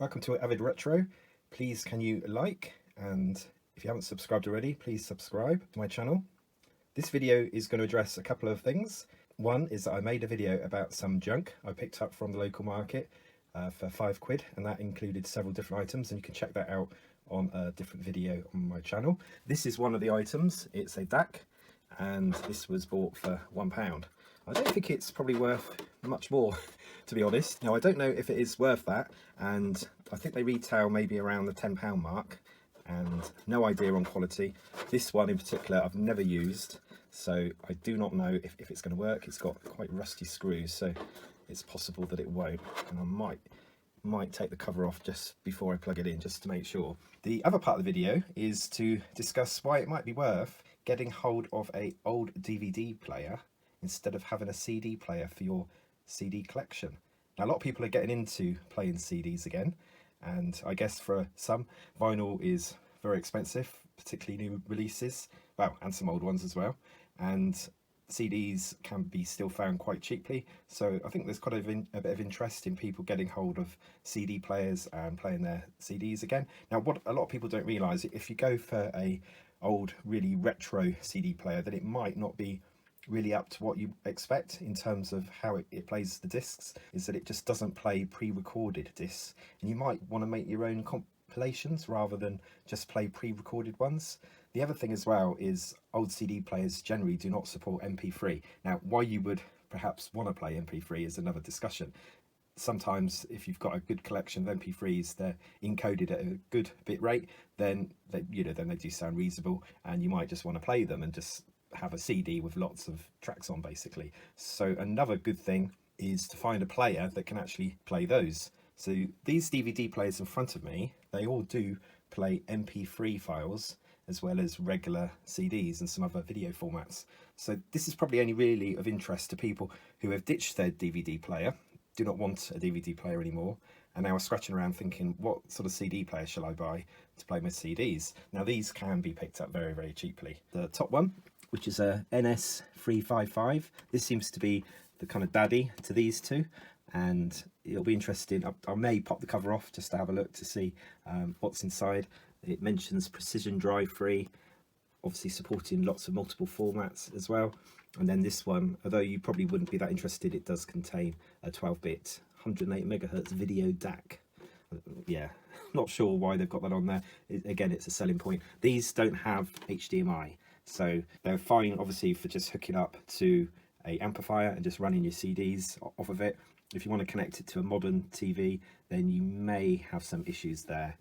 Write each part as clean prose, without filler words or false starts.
Welcome to Avid Retro. Please can you like, and if you haven't subscribed already, please subscribe to my channel. This video is going to address a couple of things. One is that I made a video about some junk I picked up from the local market for £5, and that included several different items, and you can check that out on a different video on my channel. This is one of the items. It's a DAC, and this was bought for £1. I don't think it's probably worth much more, to be honest. Now, I don't know if it is worth that, and I think they retail maybe around the £10 mark, and no idea on quality. This one in particular I've never used, so I do not know if it's going to work. It's got quite rusty screws, so it's possible that it won't, and I might take the cover off just before I plug it in, just to make sure. The other part of the video is to discuss why it might be worth getting hold of an old DVD player instead of having a CD player for your CD collection. Now, a lot of people are getting into playing CDs again, and I guess for some, vinyl is very expensive, particularly new releases, well, and some old ones as well, and CDs can be still found quite cheaply. So I think there's quite a bit of interest in people getting hold of CD players and playing their CDs again. Now, what a lot of people don't realise, if you go for a old, really retro CD player, then it might not be really up to what you expect in terms of how it plays the discs, is that it just doesn't play pre-recorded discs, and you might want to make your own compilations rather than just play pre-recorded ones. The other thing as well is old CD players generally do not support MP3. Now, why you would perhaps want to play MP3 is another discussion. Sometimes if you've got a good collection of MP3s, they're encoded at a good bit rate, then they do sound reasonable, and you might just want to play them and just have a CD with lots of tracks on, basically. So another good thing is to find a player that can actually play those. So these DVD players in front of me, they all do play MP3 files as well as regular CDs and some other video formats. So this is probably only really of interest to people who have ditched their DVD player, do not want a DVD player anymore, and now are scratching around thinking, what sort of CD player shall I buy to play my CDs? Now, these can be picked up very, very cheaply. The top one, which is a NS355. This seems to be the kind of daddy to these two, and it'll be interesting. I may pop the cover off just to have a look to see what's inside. It mentions precision drive free, obviously supporting lots of multiple formats as well. And then this one, although you probably wouldn't be that interested, it does contain a 12-bit 108 megahertz video DAC. Yeah, not sure why they've got that on there. Again, it's a selling point. These don't have HDMI, so they're fine obviously for just hooking up to a amplifier and just running your CDs off of it. If you want to connect it to a modern TV, then you may have some issues there,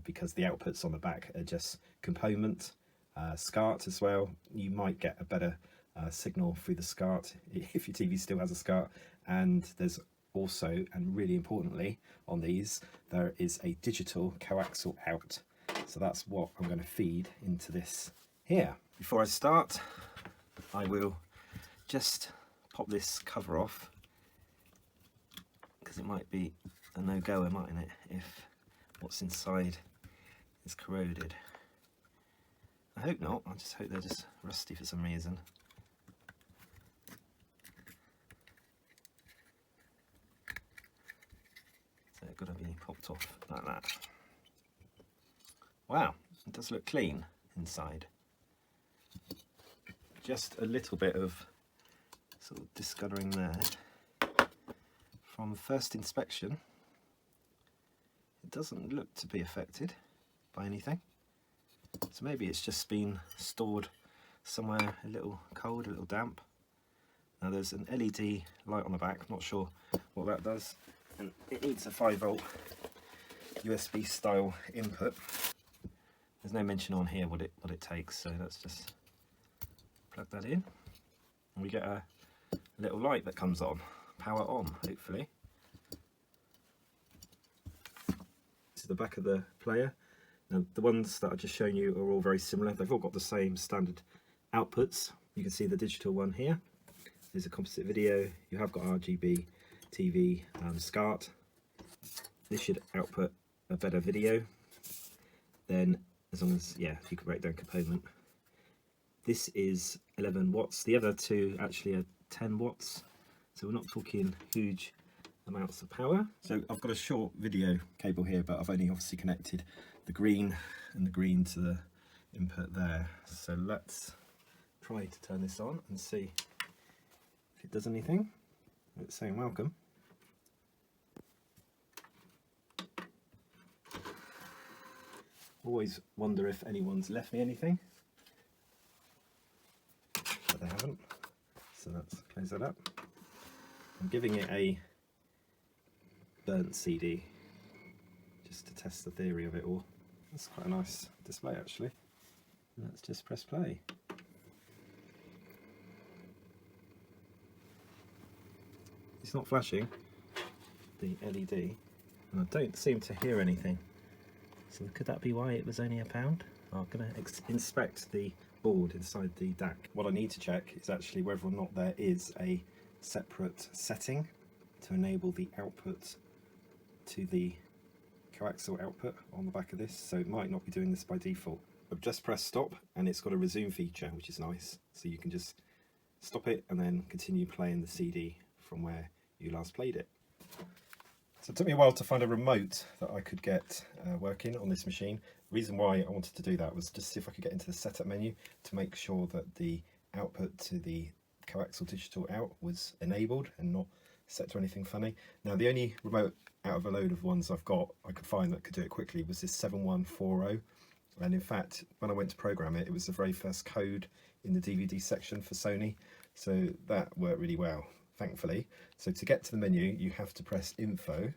because the outputs on the back are just component. SCART as well, you might get a better signal through the SCART if your TV still has a SCART. And there's also, and really importantly on these, there is a digital coaxial out, so that's what I'm going to feed into this here. Before I start, I will just pop this cover off, because it might be a no-goer, mightn't it, if what's inside is corroded. I hope not. I just hope they're just rusty for some reason. So it's got to be popped off like that. Wow, it does look clean inside. Just a little bit of sort of discolouring there. From first inspection, it doesn't look to be affected by anything. So maybe it's just been stored somewhere a little cold, a little damp. Now there's an LED light on the back, not sure what that does. And it needs a 5-volt USB style input. There's no mention on here what it takes, so let's just plug that in. And we get a little light that comes on, power on, hopefully. This is the back of the player. Now, the ones that I've just shown you are all very similar. They've all got the same standard outputs. You can see the digital one here. There's a composite video. You have got RGB, TV, SCART. This should output a better video. Then, as long as, yeah, you can break down component. This is 11 watts. The other two actually are 10 watts. So we're not talking huge amounts of power. So I've got a short video cable here, but I've only obviously connected the green and the green to the input there. So let's try to turn this on and see if it does anything. It's saying welcome. Always wonder if anyone's left me anything, but they haven't. So let's close that up. I'm giving it a burnt CD just to test the theory of it all. That's quite a nice display actually. Let's just press play. It's not flashing, the LED, and I don't seem to hear anything. So could that be why it was only £1? I'm going to inspect the board inside the DAC. What I need to check is actually whether or not there is a separate setting to enable the output to the coaxial output on the back of this, so it might not be doing this by default. I've just pressed stop and it's got a resume feature, which is nice, so you can just stop it and then continue playing the CD from where you last played it. So it took me a while to find a remote that I could get working on this machine. The reason why I wanted to do that was just see if I could get into the setup menu to make sure that the output to the coaxial digital out was enabled and not set to anything funny. Now the only remote out of a load of ones I've got I could find that could do it quickly was this 7140, and in fact when I went to program it, it was the very first code in the DVD section for Sony, so that worked really well, thankfully. So to get to the menu you have to press info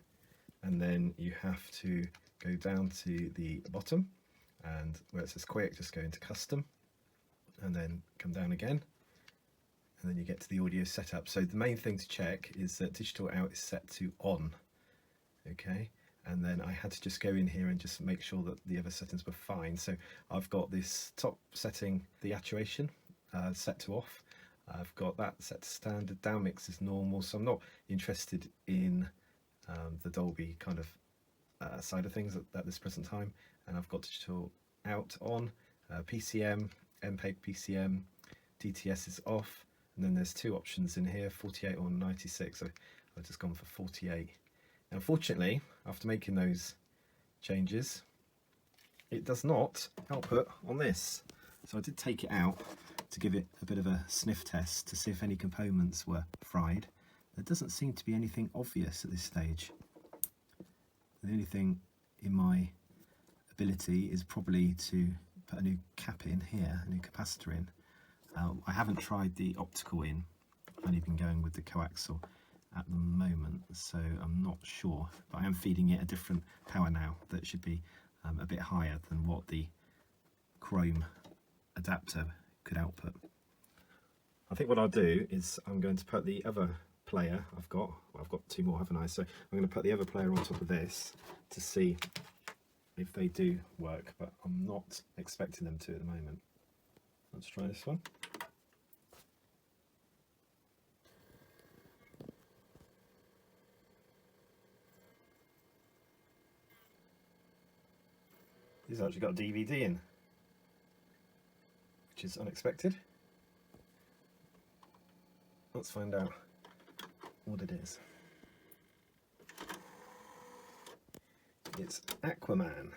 and then you have to go down to the bottom, and where it says quick just go into custom and then come down again, and then you get to the audio setup. So the main thing to check is that digital out is set to on, okay, and then I had to just go in here and just make sure that the other settings were fine. So I've got this top setting, the actuation, set to off. I've got that set to standard, down mix is normal, so I'm not interested in the Dolby kind of side of things at this present time. And I've got digital out on, PCM, MPEG PCM, DTS is off, and then there's two options in here, 48 or 96, so I've just gone for 48. Now unfortunately, after making those changes, it does not output on this. So I did take it out to give it a bit of a sniff test to see if any components were fried. There doesn't seem to be anything obvious at this stage. The only thing in my ability is probably to put a new cap in here, a new capacitor in. I haven't tried the optical in, I've only been going with the coaxial at the moment, so I'm not sure, but I am feeding it a different power now that should be a bit higher than what the Chrome adapter could output. I think what I'll do is I'm going to put the other player I've got two more, haven't I? So I'm going to put the other player on top of this to see if they do work, but I'm not expecting them to at the moment. Let's try this one. He's actually got a DVD in, which is unexpected. Let's find out what it is. It's Aquaman.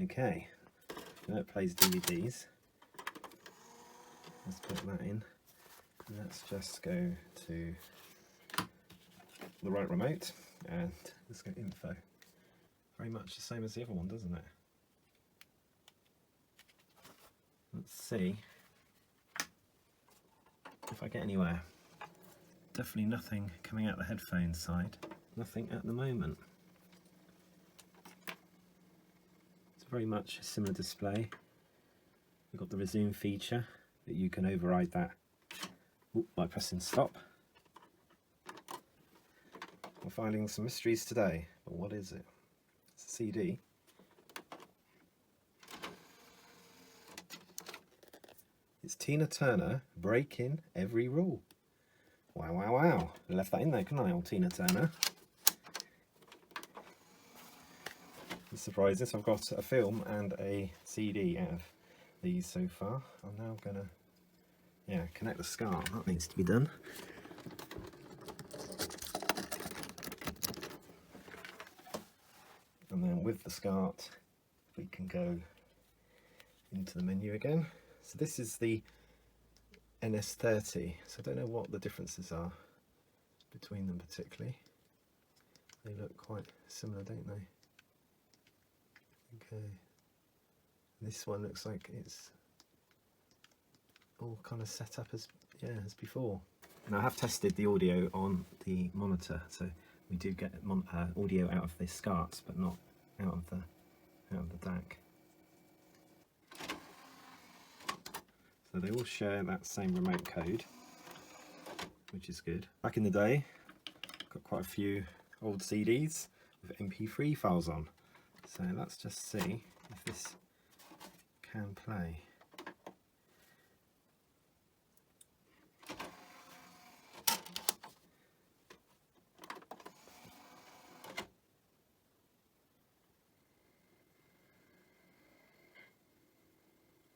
Okay, now it plays DVDs. Let's put that in. Let's just go to the right remote and let's go info. Very much the same as the other one, doesn't it? Let's see if I get anywhere. Definitely nothing coming out the headphone side. Nothing at the moment. It's very much a similar display. We've got the resume feature that you can override that by pressing stop. We're finding some mysteries today, but what is it? It's a CD. It's Tina Turner, breaking every rule. Wow, wow, wow. I left that in there, couldn't I, old Tina Turner? The surprise is I've got a film and a CD out of these so far. I'm now going to, connect the SCART. That needs to be done. And then with the SCART, we can go into the menu again. So this is the NS30, so I don't know what the differences are between them particularly. They look quite similar, don't they? Okay. This one looks like it's all kind of set up as before. Now I have tested the audio on the monitor, so we do get audio out of the SCART, but not out of the DAC. So they all share that same remote code, which is good. Back in the day, got quite a few old CDs with MP3 files on. So let's just see if this can play.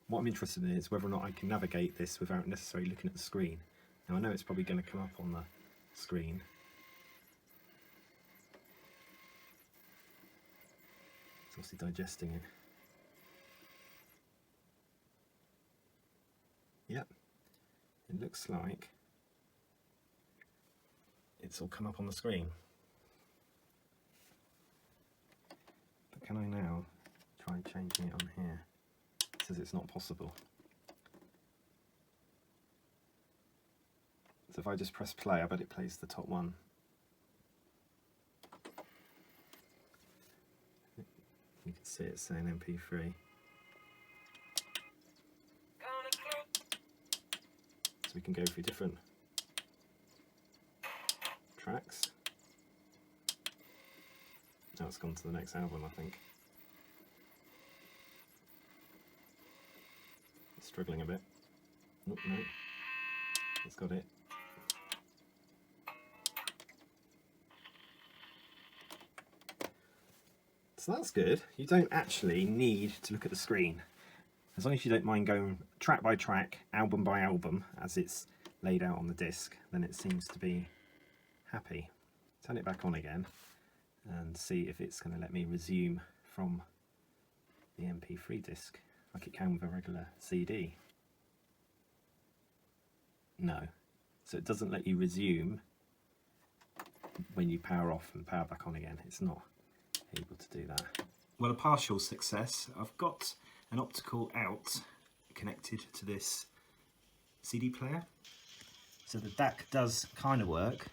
What I'm interested in is whether or not I can navigate this without necessarily looking at the screen. Now I know it's probably going to come up on the screen. It's obviously digesting it. Yep, it looks like it's all come up on the screen. But can I now try changing it on here? It says it's not possible. So if I just press play, I bet it plays the top one. You can see it saying MP3. So we can go through different tracks. Now it's gone to the next album, I think. It's struggling a bit. Oh, no, it's got it. So that's good. You don't actually need to look at the screen. As long as you don't mind going track by track, album by album, as it's laid out on the disc, then it seems to be happy. Turn it back on again and see if it's going to let me resume from the MP3 disc, like it can with a regular CD. No. So it doesn't let you resume when you power off and power back on again. It's not able to do that. Well, a partial success. I've got an optical out connected to this CD player. So the DAC does kind of work.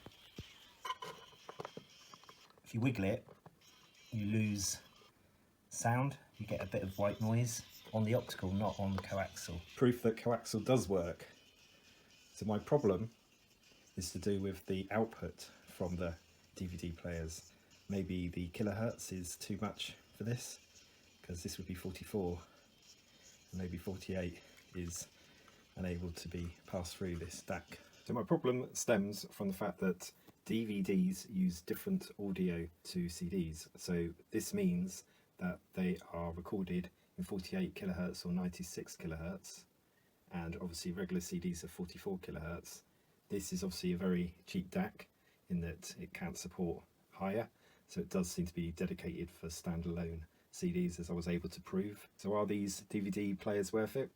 If you wiggle it, you lose sound. You get a bit of white noise on the optical, not on the coaxial. Proof that coaxial does work. So my problem is to do with the output from the DVD players. Maybe the kilohertz is too much for this, because this would be 44, and maybe 48 is unable to be passed through this DAC. So my problem stems from the fact that DVDs use different audio to CDs. So this means that they are recorded in 48 kilohertz or 96 kilohertz, and obviously regular CDs are 44 kilohertz. This is obviously a very cheap DAC in that it can't support higher. So it does seem to be dedicated for standalone CDs, as I was able to prove. So are these DVD players worth it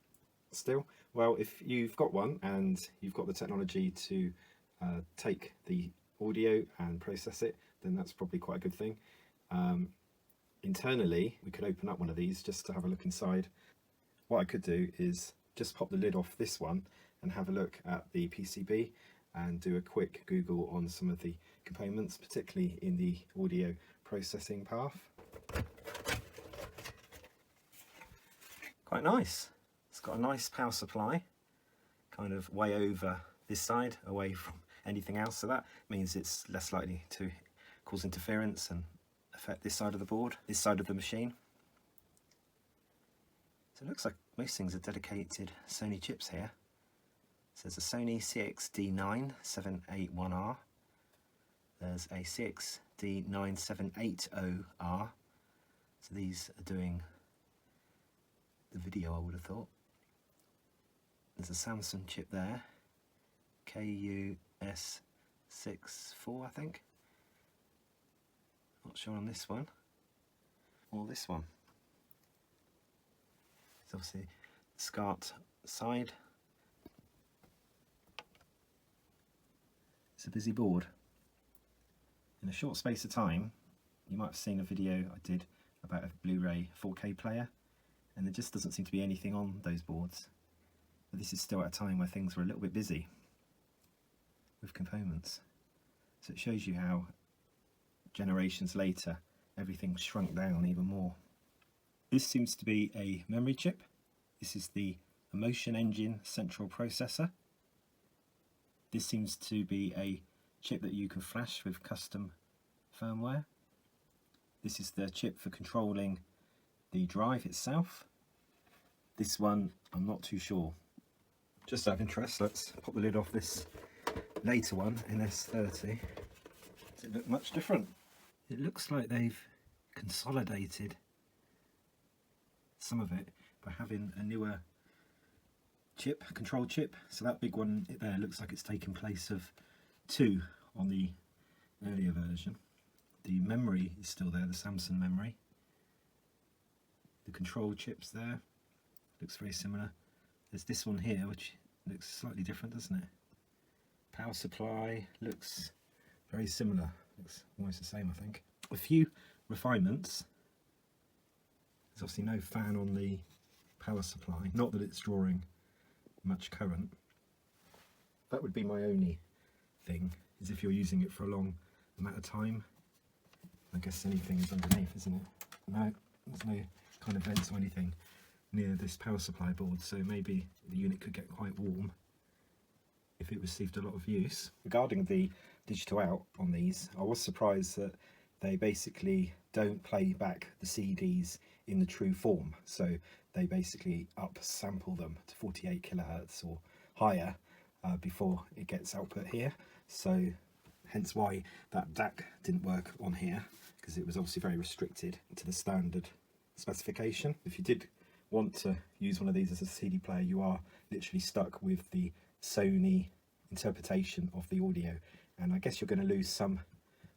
still? Well, if you've got one and you've got the technology to take the audio and process it, then that's probably quite a good thing. Internally, we could open up one of these just to have a look inside. What I could do is just pop the lid off this one and have a look at the PCB and do a quick Google on some of the components, particularly in the audio processing path. Quite nice. It's got a nice power supply, kind of way over this side, away from anything else, so that means it's less likely to cause interference and affect this side of the board, this side of the machine. So it looks like most things are dedicated Sony chips here. So there's a Sony CXD9781R, there's a CXD9780R, so these are doing the video, I would have thought. There's a Samsung chip there, KU-S64 I think, not sure on this one. or this one. It's obviously the SCART side. It's a busy board. In a short space of time, you might have seen a video I did about a Blu-ray 4K player, and there just doesn't seem to be anything on those boards. But this is still at a time where things were a little bit busy with components. So it shows you how generations later everything shrunk down even more. This seems to be a memory chip. This is the Emotion Engine Central Processor. This seems to be a chip that you can flash with custom firmware. This is the chip for controlling the drive itself. This one, I'm not too sure. Just out of interest, let's pop the lid off this later one, NS30. Does it look much different? It looks like they've consolidated some of it by having a newer chip, control chip. So that big one there looks like it's taken place of 2 on the earlier version. The memory is still there, the Samsung memory. The control chips there, looks very similar. There's this one here which looks slightly different, doesn't it? Power supply looks very similar, looks almost the same I think. A few refinements. There's obviously no fan on the power supply, not that it's drawing much current. That would be my only thing, is if you're using it for a long amount of time. I guess anything's underneath, isn't it? No, there's no kind of vents or anything near this power supply board, so maybe the unit could get quite warm if it received a lot of use. Regarding the digital out on these, I was surprised that they basically don't play back the CDs in the true form, so they basically sample them to 48 kilohertz or higher before it gets output here. So hence why that DAC didn't work on here, because it was obviously very restricted to the standard specification. If you did want to use one of these as a CD player, you are literally stuck with the Sony interpretation of the audio, and I guess you're going to lose some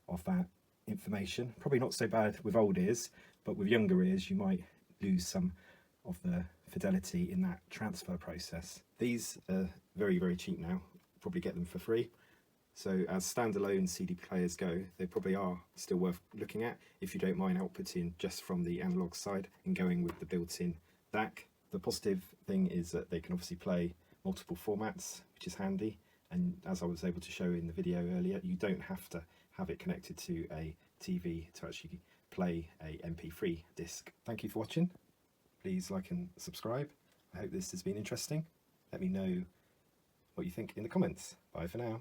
of that information. Probably not so bad with old ears, but with younger ears you might lose some of the fidelity in that transfer process. These are very, very cheap now, probably get them for free. So as standalone CD players go, they probably are still worth looking at if you don't mind outputting just from the analog side and going with the built-in DAC. The positive thing is that they can obviously play multiple formats, which is handy, and as I was able to show in the video earlier, you don't have to have it connected to a TV to actually play a MP3 disc. Thank you for watching. Please like and subscribe. I hope this has been interesting. Let me know what you think in the comments. Bye for now.